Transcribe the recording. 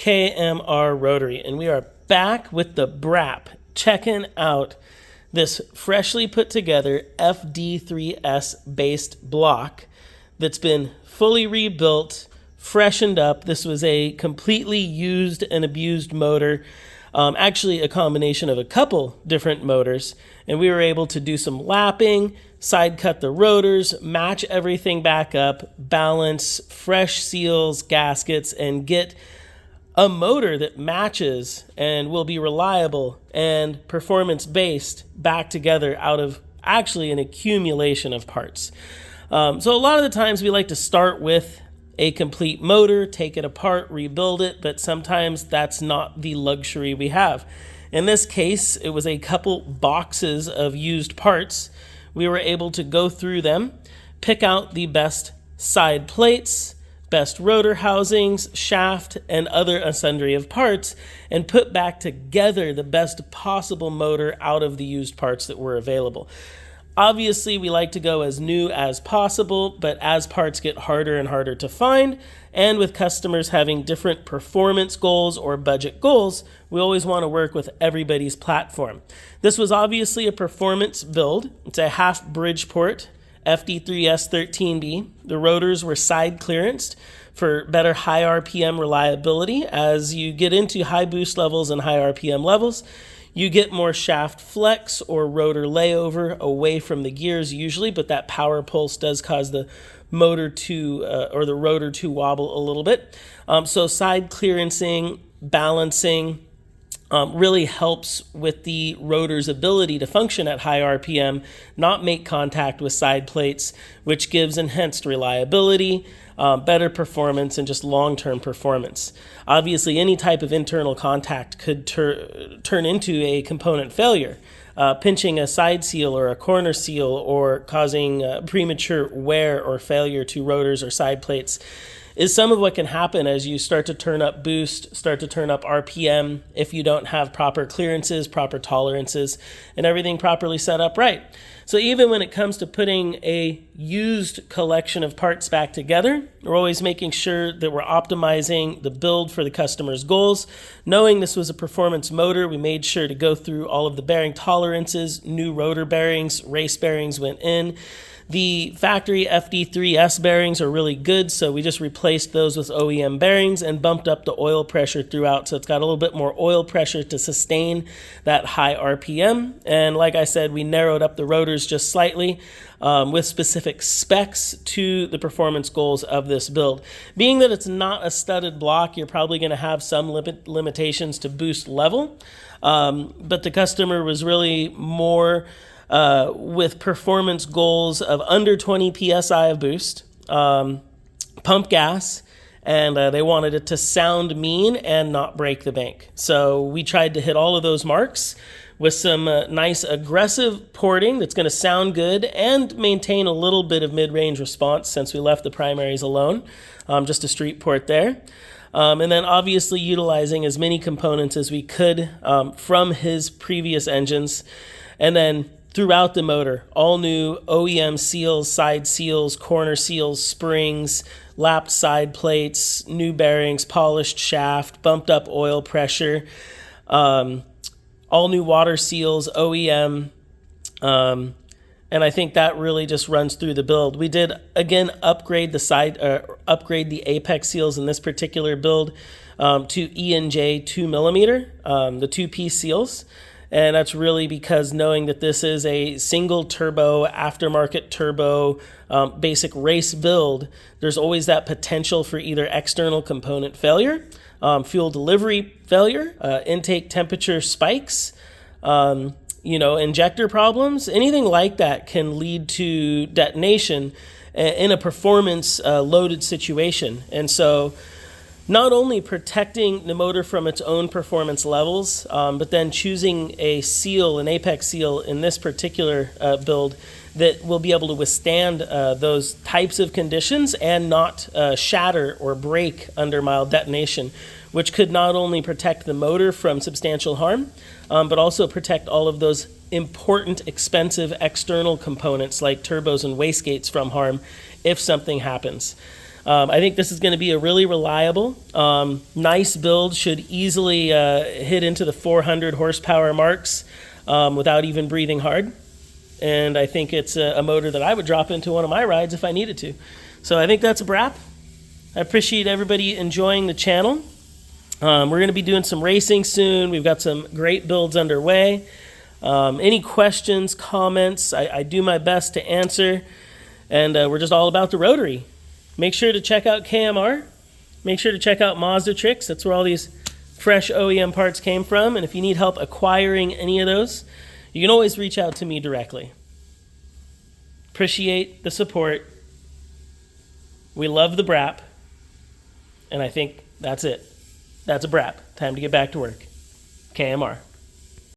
KMR Rotary, and we are back with the BRAP, checking out this freshly put together FD3S based block that's been fully rebuilt, freshened up. This was a completely used and abused motor, actually a combination of a couple different motors, and we were able to do some lapping, side cut the rotors, match everything back up, balance, fresh seals, gaskets, and get a motor that matches and will be reliable and performance-based back together out of actually an accumulation of parts. So a lot of the times we like to start with a complete motor, take it apart, rebuild it, but sometimes that's not the luxury we have. In this case, it was a couple boxes of used parts. We were able to go through them, pick out the best side plates, best rotor housings, shaft, and other sundry of parts, and put back together the best possible motor out of the used parts that were available. Obviously, we like to go as new as possible, but as parts get harder and harder to find, and with customers having different performance goals or budget goals, we always want to work with everybody's platform. This was obviously a performance build. It's a half Bridgeport FD3S 13B. The rotors were side clearanced for better high RPM reliability. As you get into high boost levels and high RPM levels, you get more shaft flex or rotor layover away from the gears usually, but that power pulse does cause the motor to, or the rotor to wobble a little bit. So side clearancing, balancing, really helps with the rotor's ability to function at high RPM, not make contact with side plates, which gives enhanced reliability, better performance, and just long-term performance. Obviously, any type of internal contact could turn into a component failure, pinching a side seal or a corner seal or causing premature wear or failure to rotors or side plates is some of what can happen as you start to turn up boost, start to turn up RPM if you don't have proper clearances, proper tolerances, and everything properly set up right. So even when it comes to putting a used collection of parts back together, we're always making sure that we're optimizing the build for the customer's goals. Knowing this was a performance motor, we made sure to go through all of the bearing tolerances, new rotor bearings, race bearings went in. The factory FD3S bearings are really good, so we just replaced those with OEM bearings and bumped up the oil pressure throughout, so it's got a little bit more oil pressure to sustain that high RPM. And like I said, we narrowed up the rotors just slightly with specific specs to the performance goals of this build. Being that it's not a studded block, you're probably going to have some limitations to boost level, but the customer was really more with performance goals of under 20 PSI of boost, pump gas, and they wanted it to sound mean and not break the bank. So we tried to hit all of those marks with some nice aggressive porting that's going to sound good and maintain a little bit of mid-range response since we left the primaries alone, just a street port there. And then obviously utilizing as many components as we could from his previous engines. And then throughout the motor, all new OEM seals, side seals, corner seals, springs, lapped side plates, new bearings, polished shaft, bumped up oil pressure, all new water seals, OEM, and I think that really just runs through the build. We did again upgrade the apex seals in this particular build to ENJ 2mm, the 2-piece seals. And that's really because knowing that this is a single turbo, aftermarket turbo, basic race build, there's always that potential for either external component failure, fuel delivery failure, intake temperature spikes, injector problems. Anything like that can lead to detonation in a performance loaded situation. And so not only protecting the motor from its own performance levels, but then choosing a seal, an apex seal in this particular build that will be able to withstand those types of conditions and not shatter or break under mild detonation, which could not only protect the motor from substantial harm, but also protect all of those important, expensive external components like turbos and wastegates from harm if something happens. I think this is going to be a really reliable, nice build. Should easily hit into the 400 horsepower marks without even breathing hard. And I think it's a motor that I would drop into one of my rides if I needed to. So I think that's a Brap. I appreciate everybody enjoying the channel. We're going to be doing some racing soon. We've got some great builds underway. Any questions, comments, I do my best to answer. And we're just all about the rotary. Make sure to check out KMR. Make sure to check out Mazda Tricks. That's where all these fresh OEM parts came from. And if you need help acquiring any of those, you can always reach out to me directly. Appreciate the support. We love the Brap. And I think that's it. That's a Brap. Time to get back to work. KMR.